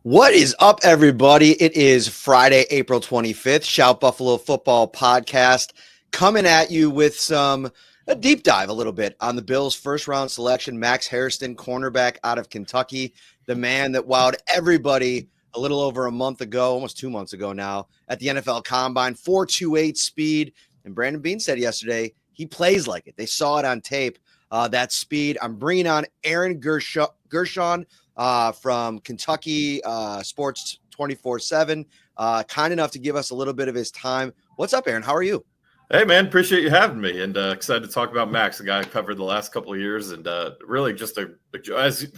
What is up, everybody? It is Friday, April 25th. Shout Buffalo Football Podcast coming at you with a deep dive a little bit on the Bills' first round selection, Max Hairston, cornerback out of Kentucky, the man that wowed everybody a little over a month ago, almost 2 months ago now, at the NFL Combine, 4.28 speed. And Brandon Beane said yesterday he plays like it. They saw it on tape, that speed. I'm bringing on Aaron Gershon from Kentucky Sports 24/7, kind enough to give us a little bit of his time. What's up, Aaron? How are you? Hey, man, appreciate you having me, and excited to talk about Max, a guy I covered the last couple of years, and really just as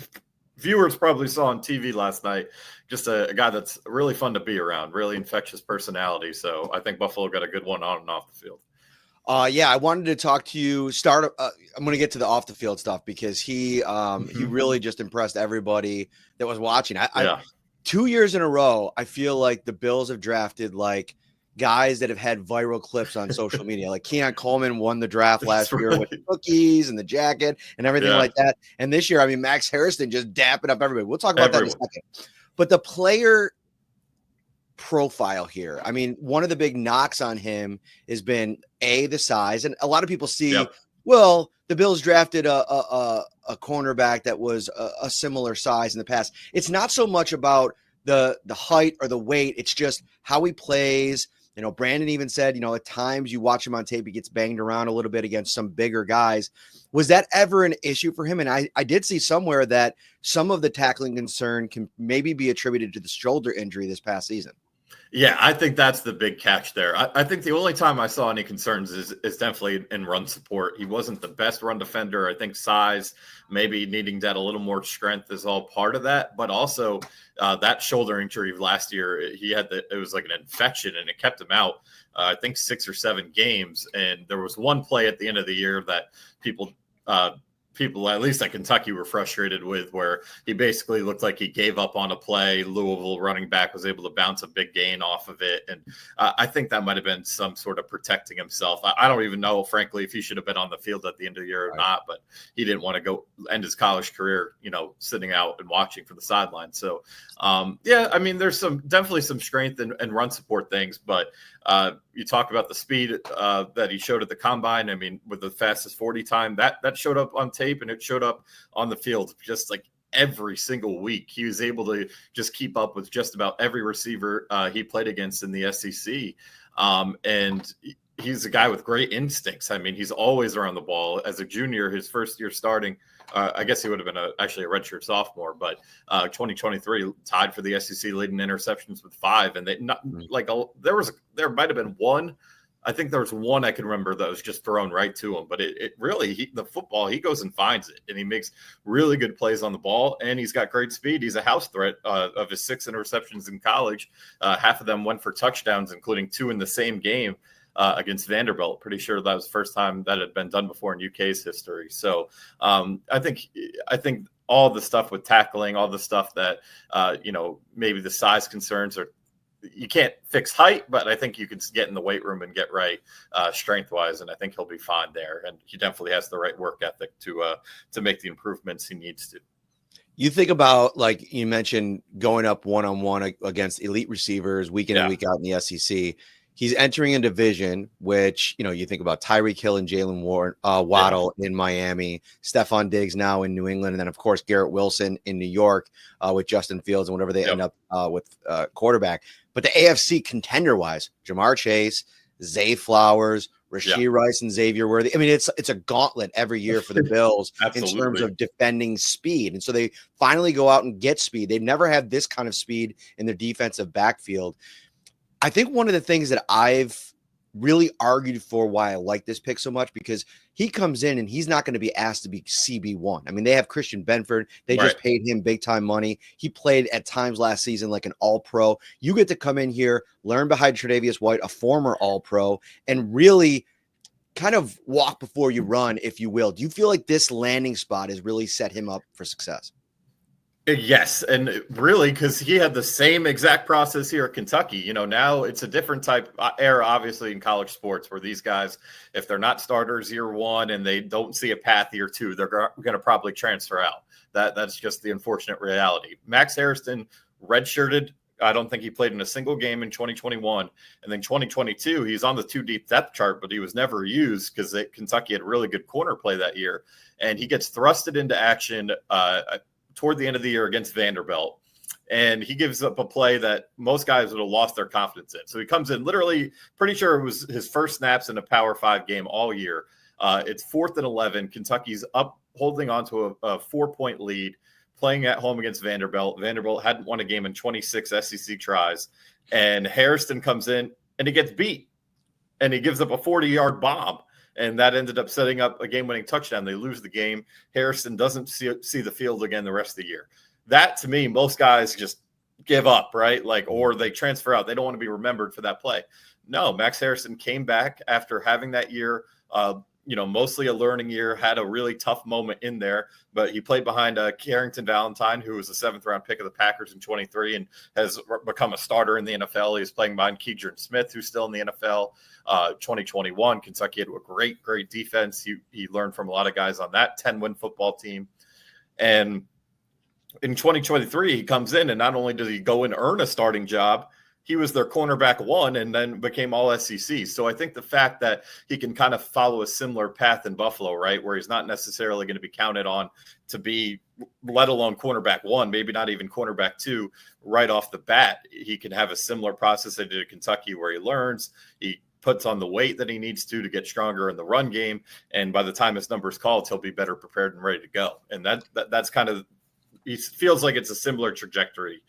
viewers probably saw on TV last night, just a guy that's really fun to be around, really infectious personality. So I think Buffalo got a good one on and off the field. Yeah, I wanted to talk to you. I'm going to get to the off the field stuff because he really just impressed everybody that was watching. I 2 years in a row, I feel like the Bills have drafted like guys that have had viral clips on social media. Like Keon Coleman won the draft last year with the cookies and the jacket and everything like that. And this year, I mean, Max Hairston just dapping up everybody. We'll talk about that in a second. But the player profile here, I mean, one of the big knocks on him has been the size, and a lot of people see, well, the Bills drafted a cornerback that was a similar size in the past. It's not so much about the height or the weight; it's just how he plays. You know, Brandon even said, at times you watch him on tape, he gets banged around a little bit against some bigger guys. Was that ever an issue for him? And I did see somewhere that some of the tackling concern can maybe be attributed to the shoulder injury this past season. Yeah, I think that's the big catch there. I think the only time I saw any concerns is definitely in run support. He wasn't the best run defender. I think size, maybe needing that a little more strength is all part of that. But also that shoulder injury last year, it was like an infection and it kept him out, I think 6 or 7 games. And there was one play at the end of the year that people at least at Kentucky were frustrated with, where he basically looked like he gave up on a play. Louisville running back was able to bounce a big gain off of it. And I think that might've been some sort of protecting himself. I don't even know, frankly, if he should have been on the field at the end of the year or not, but he didn't want to go end his college career, sitting out and watching for the sideline. So I mean, there's definitely some strength and run support things, but you talk about the speed that he showed at the combine. I mean, with the fastest 40 time, that showed up on tape and it showed up on the field just like every single week. He was able to just keep up with just about every receiver he played against in the SEC. And he's a guy with great instincts. I mean, he's always around the ball. As a junior, his first year starting, I guess he would have been actually a redshirt sophomore, but 2023 tied for the SEC leading interceptions with 5. And there might have been one. I think there was one I can remember that was just thrown right to him, but it really, the football, he goes and finds it, and he makes really good plays on the ball, and he's got great speed. He's a house threat. Of his 6 interceptions in college, half of them went for touchdowns, including 2 in the same game against Vanderbilt. Pretty sure that was the first time that had been done before in UK's history. So I think all the stuff with tackling, all the stuff that, maybe the size concerns are, you can't fix height, but I think you can get in the weight room and get right strength-wise, and I think he'll be fine there. And he definitely has the right work ethic to make the improvements he needs to. You think about, like you mentioned, going up one-on-one against elite receivers week in and week out in the SEC. He's entering a division which, you think about Tyreek Hill and Jalen Waddle in Miami, Stephon Diggs now in New England, and then, of course, Garrett Wilson in New York with Justin Fields and whatever they end up with quarterback. But the AFC contender-wise, Jamar Chase, Zay Flowers, Rashee Rice, and Xavier Worthy. I mean, it's a gauntlet every year for the Bills in terms of defending speed. And so they finally go out and get speed. They've never had this kind of speed in their defensive backfield. I think one of the things that I've really argued for why I like this pick so much, because he comes in and he's not going to be asked to be CB1. I mean, they have Christian Benford. They just paid him big time money. He played at times last season like an all-pro. You get to come in here, learn behind Tre'Davious White, a former all-pro, and really kind of walk before you run, if you will. Do you feel like this landing spot has really set him up for success? Yes, and really, because he had the same exact process here at Kentucky. Now it's a different type era, obviously, in college sports, where these guys, if they're not starters year one and they don't see a path year two, they're going to probably transfer out. That's just the unfortunate reality. Max Hairston redshirted. I don't think he played in a single game in 2021. And then 2022, he's on the 2 deep depth chart, but he was never used because Kentucky had really good corner play that year. And he gets thrusted into action toward the end of the year against Vanderbilt. And he gives up a play that most guys would have lost their confidence in. So he comes in literally, pretty sure it was his first snaps in a Power 5 game all year. It's 4th and 11. Kentucky's up, holding on to a 4-point lead, playing at home against Vanderbilt. Vanderbilt hadn't won a game in 26 SEC tries. And Hairston comes in and he gets beat. And he gives up a 40-yard bomb. And that ended up setting up a game-winning touchdown. They lose the game. Hairston doesn't see the field again the rest of the year. That, to me, most guys just give up, right? Or they transfer out. They don't want to be remembered for that play. No, Max Hairston came back after having that year, mostly a learning year, had a really tough moment in there, but he played behind Carrington Valentine, who was a 7th-round pick of the Packers in 23 and has become a starter in the NFL. He's playing behind Keidron Smith, who's still in the NFL. 2021, Kentucky had a great defense. He learned from a lot of guys on that 10-win football team. And in 2023, he comes in, and not only does he go and earn a starting job, he was their cornerback 1 and then became all SEC. So I think the fact that he can kind of follow a similar path in Buffalo, right, where he's not necessarily going to be counted on to be, let alone cornerback 1, maybe not even cornerback 2 right off the bat. He can have a similar process they did at Kentucky where he learns, he puts on the weight that he needs to get stronger in the run game. And by the time his number is called, he'll be better prepared and ready to go. And that's kind of, he feels like it's a similar trajectory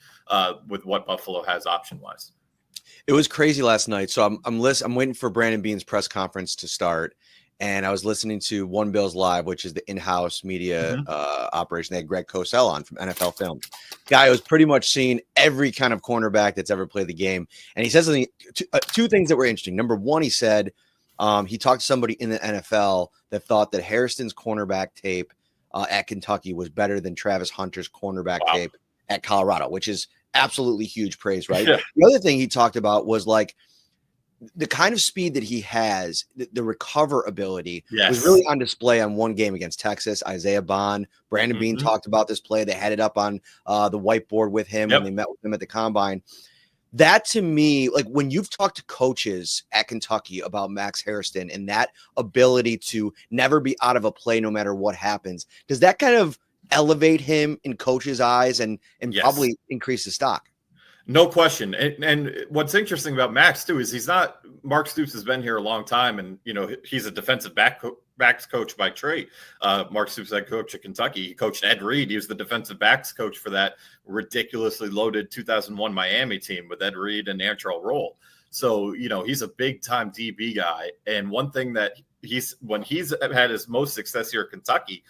with what Buffalo has option wise. It was crazy last night. So I'm waiting for Brandon Beane's press conference to start. And I was listening to One Bills Live, which is the in-house media operation. They had Greg Cosell on from NFL Film. Guy who's pretty much seen every kind of cornerback that's ever played the game. And he says something, two things that were interesting. Number one, he said he talked to somebody in the NFL that thought that Hairston's cornerback tape at Kentucky was better than Travis Hunter's cornerback tape at Colorado, which is absolutely huge praise, right? Yeah. The other thing he talked about was the kind of speed that he has, the recover ability was really on display on one game against Texas. Isaiah Bond, Brandon Beane talked about this play. They had it up on the whiteboard with him when they met with him at the combine. That to me, when you've talked to coaches at Kentucky about Max Hairston and that ability to never be out of a play no matter what happens, does that kind of elevate him in coaches' eyes and probably increase his stock? No question. And what's interesting about Max too is he's not, Mark Stoops has been here a long time, and he's a defensive backs coach by trade. Mark Stoops, head coach at Kentucky, he coached Ed Reed. He was the defensive backs coach for that ridiculously loaded 2001 Miami team with Ed Reed and Antrell Roll. So he's a big time DB guy. And one thing that when he's had his most success here at Kentucky,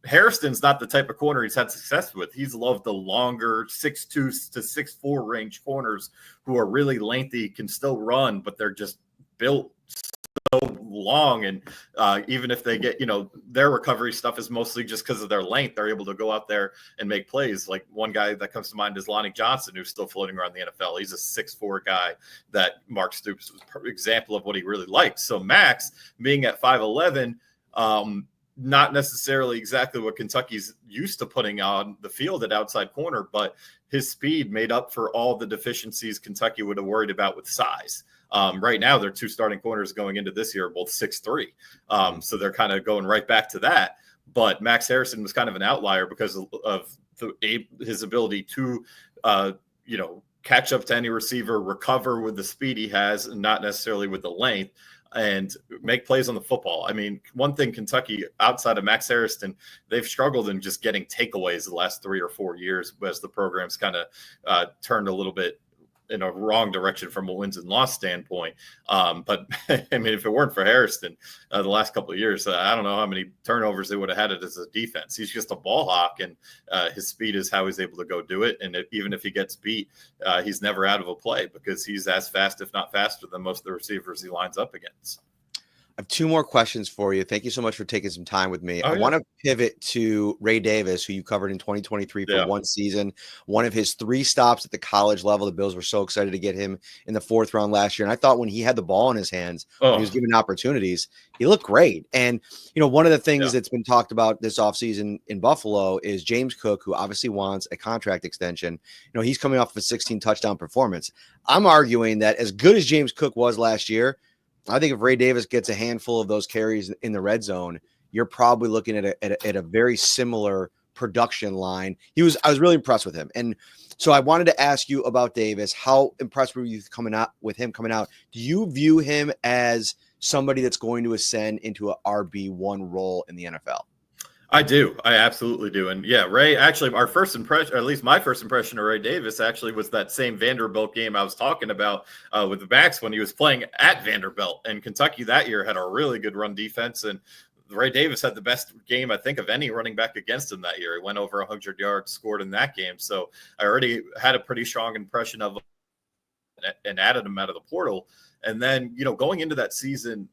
Hairston's not the type of corner he's had success with. He's loved the longer 6'2" to 6'4" range corners who are really lengthy, can still run, but they're just built so long. And even if they get, their recovery stuff is mostly just because of their length. They're able to go out there and make plays. Like one guy that comes to mind is Lonnie Johnson, who's still floating around the NFL. He's a 6'4" guy that Mark Stoops was an example of what he really likes. So Max being at 5'11", not necessarily exactly what Kentucky's used to putting on the field at outside corner, but his speed made up for all the deficiencies Kentucky would have worried about with size. Right now, their 2 starting corners going into this year are both 6'3". So they're kind of going right back to that. But Max Hairston was kind of an outlier because of his ability to, catch up to any receiver, recover with the speed he has, and not necessarily with the length, and make plays on the football. I mean, one thing Kentucky, outside of Max Hairston, they've struggled in just getting takeaways the last 3 or 4 years as the program's kind of turned a little bit in a wrong direction from a wins and loss standpoint. But I mean, if it weren't for Hairston the last couple of years, I don't know how many turnovers they would have had it as a defense. He's just a ball hawk, and his speed is how he's able to go do it. And even if he gets beat, he's never out of a play because he's as fast, if not faster, than most of the receivers he lines up against. I have two more questions for you. Thank you so much for taking some time with me. I Yeah. want to pivot to Ray Davis, who you covered in 2023 for one season, one of his 3 stops at the college level. The Bills were so excited to get him in the 4th round last year. And I thought when he had the ball in his hands, when he was given opportunities, he looked great. And, one of the things that's been talked about this offseason in Buffalo is James Cook, who obviously wants a contract extension. He's coming off of a 16 touchdown performance. I'm arguing that as good as James Cook was last year, I think if Ray Davis gets a handful of those carries in the red zone, you're probably looking at a very similar production line. I was really impressed with him. And so I wanted to ask you about Davis. How impressed were you with him coming out? Do you view him as somebody that's going to ascend into an RB1 role in the NFL? I do. I absolutely do. And yeah, Ray, actually, our first impression, or at least my first impression of Ray Davis, actually was that same Vanderbilt game I was talking about with the Max when he was playing at Vanderbilt. And Kentucky that year had a really good run defense. And Ray Davis had the best game, I think, of any running back against him that year. He went over 100 yards, scored in that game. So I already had a pretty strong impression of him and added him out of the portal. And then, going into that season,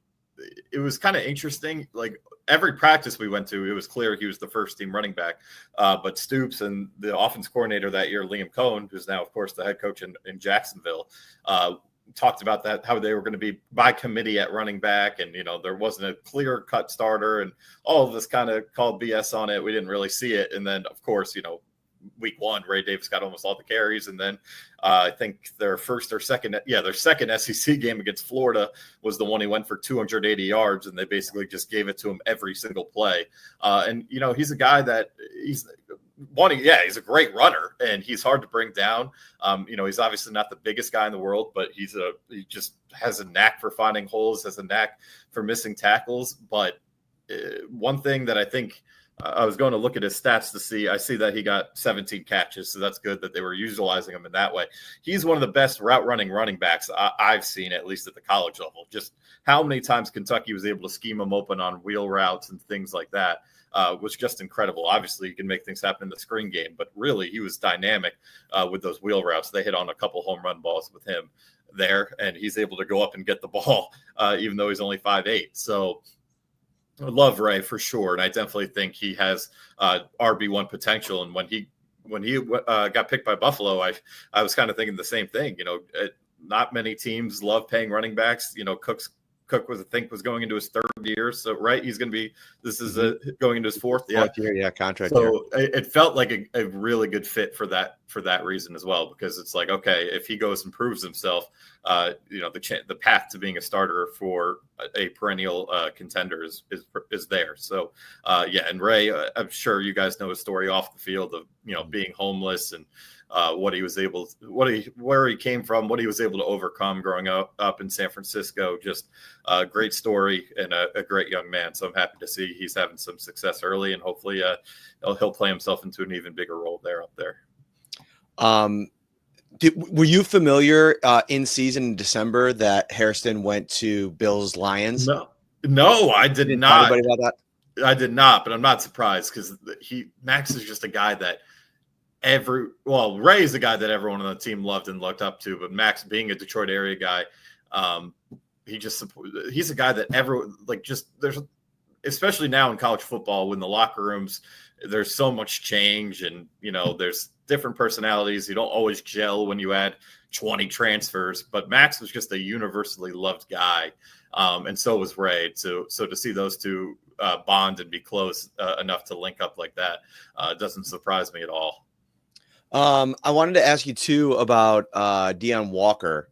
it was kind of interesting. Like, every practice we went to, it was clear he was the first team running back. But Stoops and the offense coordinator that year, Liam Cohen, who's now, of course, the head coach in Jacksonville, talked about that, how they were going to be by committee at running back. And, there wasn't a clear cut starter and all of this kind of called BS on it. We didn't really see it. And then, of course, week 1, Ray Davis got almost all the carries. And then I think their second SEC game against Florida was the one he went for 280 yards. And they basically just gave it to him every single play. And he's a guy that he's a great runner and he's hard to bring down. He's obviously not the biggest guy in the world, but he just has a knack for finding holes, has a knack for missing tackles. But one thing that I think, I was going to look at his stats to see. I see that he got 17 catches, so that's good that they were utilizing him in that way. He's one of the best route running backs I've seen, at least at the college level. Just how many times Kentucky was able to scheme him open on wheel routes and things like that was just incredible. Obviously, you can make things happen in the screen game, but really he was dynamic with those wheel routes. They hit on a couple home run balls with him there, and he's able to go up and get the ball, even though he's only 5'8". So I love Ray for sure, and I definitely think he has RB1 potential. And when he got picked by Buffalo, I was kind of thinking the same thing. Not many teams love paying running backs. Cook was going into his 3rd year, so right, he's going to be. This is going into his 4th year, contract. So it felt like a really good fit for that reason as well, because it's like, okay, if he goes and proves himself, the path to being a starter for a perennial contender is there. So and Ray, I'm sure you guys know his story off the field of being homeless and where he came from, what he was able to overcome growing up in San Francisco. Just a great story and a great young man. So I'm happy to see he's having some success early, and hopefully he'll play himself into an even bigger role up there. Were you familiar in season in December that Hairston went to Bills Lions? No, I did not. Anybody about that? I did not, but I'm not surprised because Max is just a guy that Ray is the guy that everyone on the team loved and looked up to, but Max, being a Detroit area guy, he's a guy that there's, especially now in college football, when the locker rooms, there's so much change and, there's different personalities. You don't always gel when you add 20 transfers, but Max was just a universally loved guy. And so was Ray. So to see those two bond and be close enough to link up like that doesn't surprise me at all. I wanted to ask you too about Deone Walker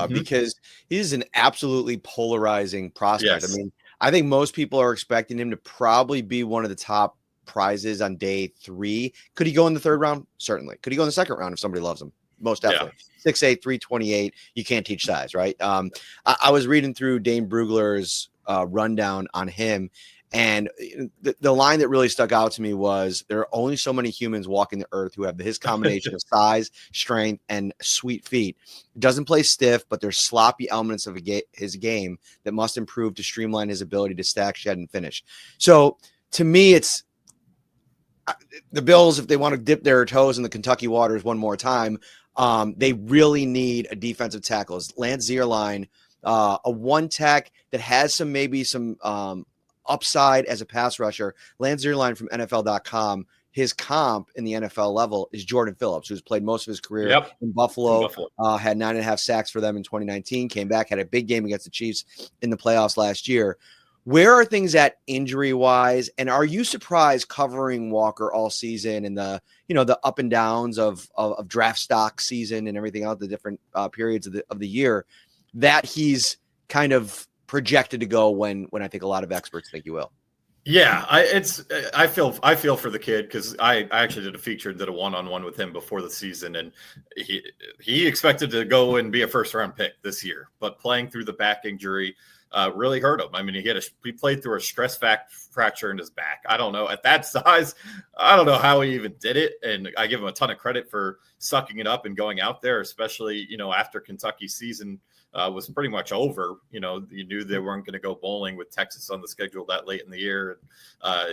because he's an absolutely polarizing prospect. Yes. I mean, I think most people are expecting him to probably be one of the top prizes on day 3. Could he go in the 3rd round? Certainly. Could he go in the 2nd round if somebody loves him? Most definitely. 6'8", 328. You can't teach size, right? I was reading through Dane Brugler's rundown on him, and the line that really stuck out to me was there are only so many humans walking the earth who have his combination of size, strength, and sweet feet. He doesn't play stiff, but there's sloppy elements of his game that must improve to streamline his ability to stack, shed, and finish. So to me, it's the Bills, if they want to dip their toes in the Kentucky waters one more time, they really need a defensive tackle. Lance Zierlein a one tech that has maybe some upside as a pass rusher. Lance Zierlein from NFL.com. His comp in the NFL level is Jordan Phillips, who's played most of his career in Buffalo. Had 9.5 sacks for them in 2019. Came back, had a big game against the Chiefs in the playoffs last year. Where are things at injury-wise? And are you surprised covering Walker all season and the up and downs of draft stock season and everything else, the different periods of the year, that he's kind of projected to go when I think a lot of experts think he will? Yeah, I feel for the kid because I actually did a feature and did a one-on-one with him before the season, and he expected to go and be a first-round pick this year, but playing through the back injury really hurt him. I mean, he played through a stress fracture in his back. I don't know, at that size, I don't know how he even did it, and I give him a ton of credit for sucking it up and going out there, especially after Kentucky's season was pretty much over. You knew they weren't going to go bowling with Texas on the schedule that late in the year.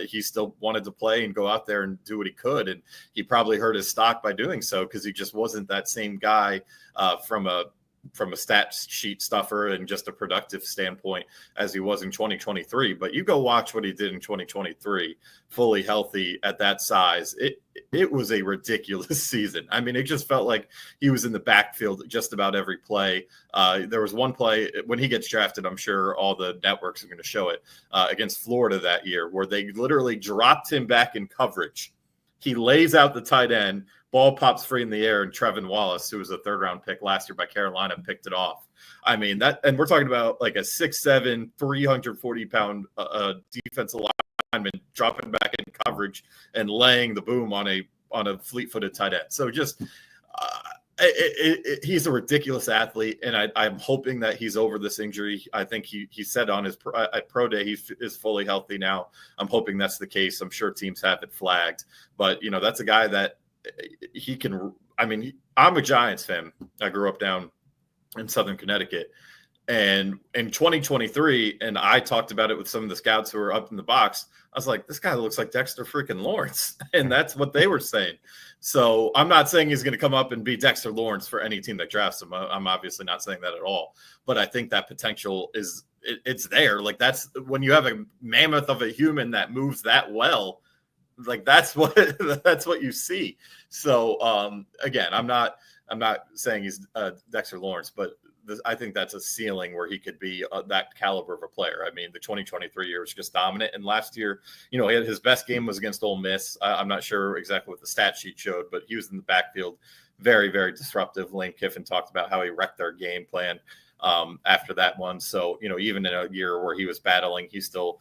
He still wanted to play and go out there and do what he could. And he probably hurt his stock by doing so because he just wasn't that same guy from a stat sheet stuffer and just a productive standpoint as he was in 2023. But you go watch what he did in 2023, fully healthy at that size. It was a ridiculous season. I mean, it just felt like he was in the backfield just about every play. There was one play when he gets drafted, I'm sure all the networks are going to show it, against Florida that year, where they literally dropped him back in coverage. He lays out the tight end, ball pops free in the air, and Trevin Wallace, who was a third-round pick last year by Carolina, picked it off. I mean, and we're talking about like a 6'7", 340-pound defensive lineman dropping back in coverage and laying the boom on a fleet-footed tight end. So just he's a ridiculous athlete, and I'm hoping that he's over this injury. I think he said on his at pro day he is fully healthy now. I'm hoping that's the case. I'm sure teams have it flagged, but that's a guy that he can. I mean, I'm a Giants fan. I grew up down in Southern Connecticut, and in 2023, and I talked about it with some of the scouts who were up in the box. I was like, this guy looks like Dexter freaking Lawrence, and that's what they were saying. So I'm not saying he's going to come up and be Dexter Lawrence for any team that drafts him. I'm obviously not saying that at all, but I think that potential it's there. Like, that's when you have a mammoth of a human that moves that well. Like, that's what you see. So again, I'm not saying he's Dexter Lawrence, but I think that's a ceiling where he could be that caliber of a player. I mean, the 2023 year was just dominant, and last year, his best game was against Ole Miss. I'm not sure exactly what the stat sheet showed, but he was in the backfield, very, very disruptive. Lane Kiffin talked about how he wrecked their game plan after that one. So, even in a year where he was battling, he still,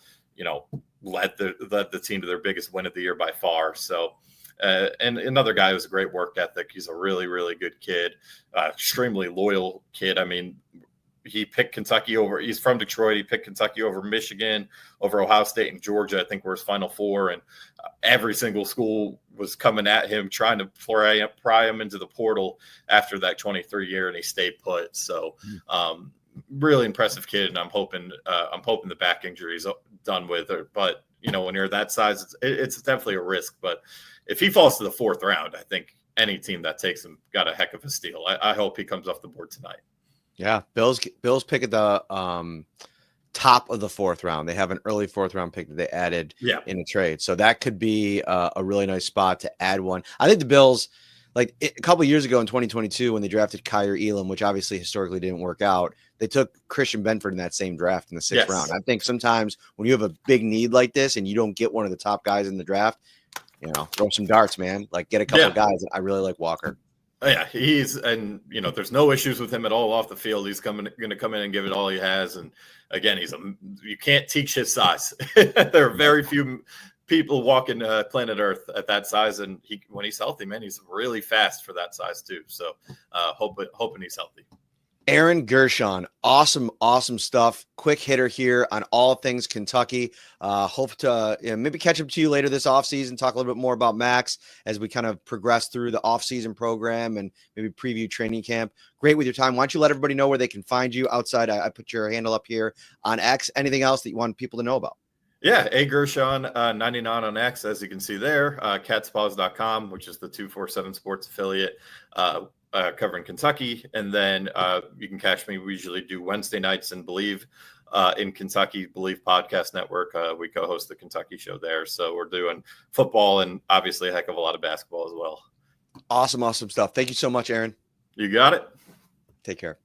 led the team to their biggest win of the year by far. So, and another guy who's a great work ethic. He's a really, really good kid, extremely loyal kid. I mean, he picked Kentucky over. He's from Detroit. He picked Kentucky over Michigan, over Ohio State and Georgia. I think were his final four, and every single school was coming at him, trying to pry him into the portal after that 23 year, and he stayed put. So, really impressive kid, and I'm hoping the back injury is done with. But when you're that size, it's definitely a risk. But if he falls to the fourth round, I think any team that takes him got a heck of a steal. I hope he comes off the board tonight. Yeah, Bills pick at the top of the fourth round. They have an early fourth round pick that they added in a trade, so that could be a really nice spot to add one. I think the Bills, like a couple of years ago in 2022, when they drafted Kyer Elam, which obviously historically didn't work out, they took Christian Benford in that same draft in the sixth round. I think sometimes when you have a big need like this and you don't get one of the top guys in the draft, throw some darts, man. Like, get a couple of guys. I really like Walker. Yeah, there's no issues with him at all off the field. He's going to come in and give it all he has. And again, you can't teach his size. There are very few people walking planet Earth at that size, and when he's healthy, man, he's really fast for that size too. So, hoping he's healthy. Aaron Gershon, awesome stuff. Quick hitter here on all things Kentucky. Hope to maybe catch up to you later this offseason, talk a little bit more about Max as we kind of progress through the offseason program and maybe preview training camp. Great with your time. Why don't you let everybody know where they can find you outside? I put your handle up here on X. Anything else that you want people to know about? Yeah, A Gershon 99 on X, as you can see there. Catspaws.com, which is the 247 Sports affiliate. covering Kentucky. And then you can catch me. We usually do Wednesday nights in Believe in Kentucky, Believe Podcast Network. We co-host the Kentucky show there. So we're doing football and obviously a heck of a lot of basketball as well. Awesome stuff. Thank you so much, Aaron. You got it. Take care.